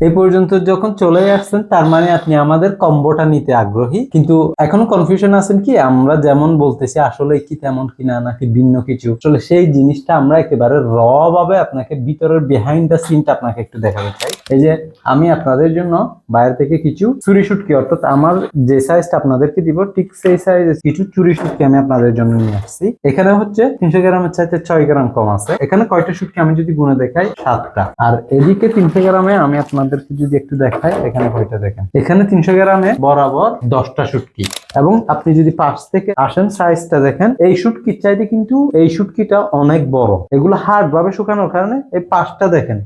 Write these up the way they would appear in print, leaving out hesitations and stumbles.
এই পর্যন্ত যখন চলে আসছেন তার মানে আপনি আমাদের কম্বোটা নিতে আগ্রহী, কিন্তু এখনো কনফিউশন আছেন কি আমরা যেমন বলতেছি আসলে কি তেমন কিনা নাকি ভিন্ন কিছু। আসলে সেই জিনিসটা আমরা একেবারে র ভাবে আপনাকে ভিতরের বিহাইন্ড দ্য সিনটা আপনাকে একটু দেখাতে চাই। এই যে আমি আপনাদের জন্য বাইরে থেকে কিছু চুরি শুটকি, অর্থাৎ আমার যে সাইজটা আপনাদেরকে দিব ঠিক সেই সাইজের কিছু চুরি শুটকি আমি আপনাদের জন্য নিয়ে আসছি। এখানে হচ্ছে 300 গ্রামের চাইতে 6 গ্রাম কম আছে। এখানে কয়টা শুটকি আমি যদি গুনে দেখাই 7টা। আর এদিকে 300 গ্রামে আমি আপনাদেরকে যদি একটু দেখাই এখানে কয়টা দেখেন, এখানে 300 গ্রামে বরাবর 10টা শুটকি। এবং আপনি যদি পাশ থেকে আসেন সাইজটা দেখেন, এই শুটকির চাইতে কিন্তু এই শুটকিটা অনেক বড়। এগুলো হার্ড ভাবে শুকানোর কারণে এই পাশটা দেখেন,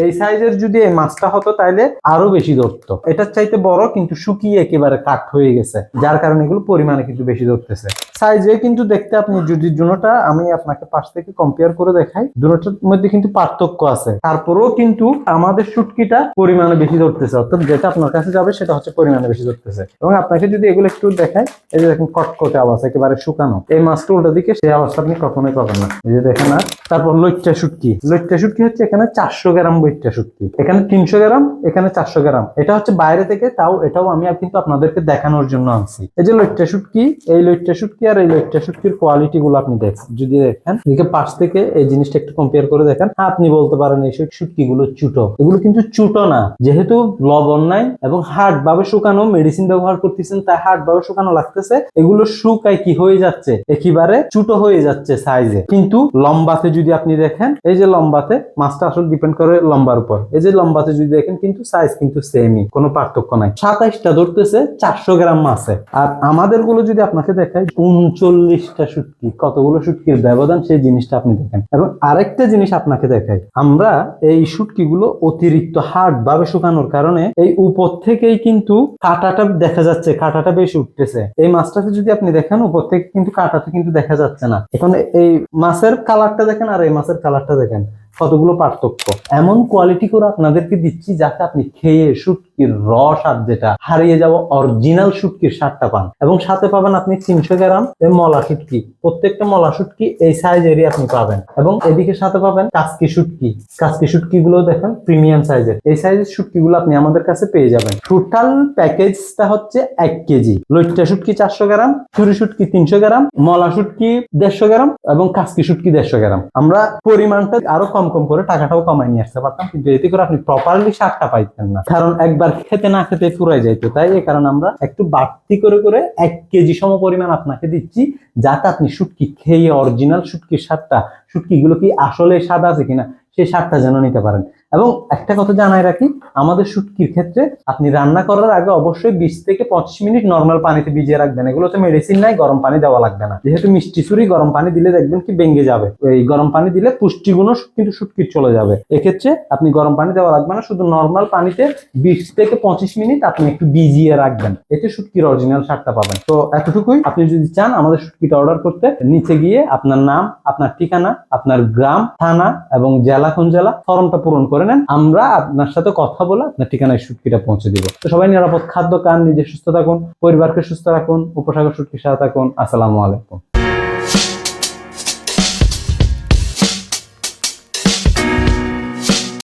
এই সাইজের যদি এই মাছটা হতো তাহলে আরো বেশি ধরতো। এটার চাইতে বড় কিন্তু শুকিয়ে একেবারে কাট হয়ে গেছে, যার কারণে এগুলো পরিমাণে কিন্তু বেশি ধরতেছে। সাইজে কিন্তু দেখতে আপনি যদি দুটোটা আমি আপনাকে পাশ থেকে কম্পেয়ার করে দেখাই, দুটোটার মধ্যে কিন্তু পার্থক্য আছে। তারপরেও কিন্তু আমাদের শুটকিটা পরিমাণে বেশি ধরতেছে, অর্থাৎ যেটা আপনার কাছে যাবে সেটা হচ্ছে পরিমাণে বেশি ধরতেছে। এবং আপনাকে যদি এগুলো একটু দেখাই, এই যে দেখেন কটকটে আওয়াজ, একেবারে শুকানো। এই মাছটা উল্টা দিকে সেই আওয়াজটা আপনি কখনোই পাবেন না। এই যে দেখেন। আর তারপর লইট্টা শুটকি, লইট্টা শুটকি হচ্ছে এখানে 400 গ্রাম বইট্টা শুটকি, এখানে 300 গ্রাম, এখানে 400 গ্রাম। এটা হচ্ছে বাইরে থেকে, তাও এটাও আমি কিন্তু আপনাদেরকে দেখানোর জন্য আনছি। এই যে লইট্টা শুটকি, এই লইট্টা শুটকি আর এই লইট্টা শুটকির কোয়ালিটি গুলো আপনি দেখেন, যদি দেখেন এদিকে পাশ থেকে এই জিনিসটা একটু কম্পেয়ার করে দেখেন, আপনি বলতে পারেন এই শুটকি গুলো চুটো। এগুলো কিন্তু চুটো না, যেহেতু লবণ নাই এবং হার্ড ভাবে শুকানো, মেডিসিন ব্যবহার করতেছেন তাই হার্ড ভাবে শুকানো লাগতেছে। এগুলো শুকায় কি হয়ে যাচ্ছে, একেবারে চুটো হয়ে যাচ্ছে সাইজে। কিন্তু লম্বাতে যদি আপনি দেখেন, এই যে লম্বাতে মাছটা আসলে ডিপেন্ড করে লম্বার উপর, এই যে লম্বাতে যদি দেখেন কিন্তু সাইজ কিন্তু সেমই, কোনো পার্থক্য নাই। 27টা ধরতেছে 400 গ্রাম মাছে। আর আমাদের গুলো যদি আপনাকে দেখায় 39টা শুটকি, কতগুলো শুটকির ব্যবধান সেই জিনিসটা আপনি দেখেন। এবং আরেকটা জিনিস আপনাকে দেখাই, আমরা এই শুটকি গুলো অতিরিক্ত হার্ড ভাবে শুকানোর কারণে এই উপর থেকেই কিন্তু কাঁটাটা দেখা যাচ্ছে, কাঁটাটা বেশি উঠতেছে। এই মাছটাতে যদি আপনি দেখেন উপর থেকে কিন্তু কাঁটাটা কিন্তু দেখা যাচ্ছে না। এখন এই মাছের কালারটা দেখেন আর এই মাছের কালারটা দেখেন, কতগুলো পার্থক্য। এমন কোয়ালিটি করে আপনাদেরকে দিচ্ছি যাতে আপনি খেয়ে শুটকির রস আর যেটা হারিয়ে যাওয়া অরিজিনাল শুটকির স্বাদটা পান। এবং সাথে পাবেন আপনি 300 গ্রাম মলা শুটকি, প্রত্যেকটা মলা শুটকি এই সাইজেরই আপনি পাবেন। এবং এদিকে সাথে পাবেন কাসকি শুটকি, কাসকি শুটকি গুলো দেখেন প্রিমিয়াম সাইজের। এই সাইজের শুটকি গুলো আপনি আমাদের কাছে পেয়ে যাবেন। টোটাল প্যাকেজটা হচ্ছে 1 কেজি। লইট্টা শুটকি 400 গ্রাম, চুরি শুটকি 300 গ্রাম, মলা শুটকি 150 গ্রাম এবং কাসকি শুটকি 150 গ্রাম। আমরা পরিমাণটা আরো কম কম করে টাকাটাও কমাই নিয়ে আসতে পারতাম, কিন্তু এতে করে আপনি প্রপারলি স্বাদটা পাইতেন না, কারণ একবার খেতে না খেতে ফুরাই যাইতো। তাই এই কারণে আমরা একটু বাড়তি করে করে 1 কেজি সম পরিমাণ আপনাকে দিচ্ছি, যাতে আপনি শুটকি খেয়ে অরিজিনাল শুটকির স্বাদটা, শুটকি গুলো কি আসলে স্বাদ আছে কিনা সেই স্বাদটা যেন নিতে পারেন। এবং একটা কথা জানাই রাখি, আমাদের শুটকির ক্ষেত্রে আপনি রান্না করার আগে অবশ্যই 20 থেকে 25 মিনিট নর্মাল পানিতে ভিজিয়ে রাখবেন। এগুলোতে মেডিসিন নাই, গরম পানি দেওয়া লাগবে না। যেহেতু মিষ্টি ছুরি, গরম পানি দিলে দেখবেন কি ভেঙে যাবে। এই গরম পানি দিলে পুষ্টিগুণও কিন্তু শুটকির চলে যাবে। এক্ষেত্রে আপনি গরম পানি দেওয়া লাগবে না, শুধু নর্মাল পানিতে 20 থেকে 25 মিনিট আপনি একটু ভিজিয়ে রাখবেন, এতে শুটকির অরিজিনাল স্বাদটা পাবেন। তো এতটুকুই। আপনি যদি চান আমাদের শুটকিটা অর্ডার করতে, নিচে গিয়ে আপনার নাম, আপনার ঠিকানা, আপনার গ্রাম, থানা এবং জেলা কোন জেলা, ফর্মটা পূরণ করে নেন। আমরা আপনার সাথে কথা বলে আপনার ঠিকানায় শুটকিটা পৌঁছে দিব। তো সবাই নিরাপদ খাদ্য খান, নিজে সুস্থ থাকুন, পরিবারকে সুস্থ রাখুন, উপসাগর শুটকির সাথে থাকুন। আসসালামু আলাইকুম।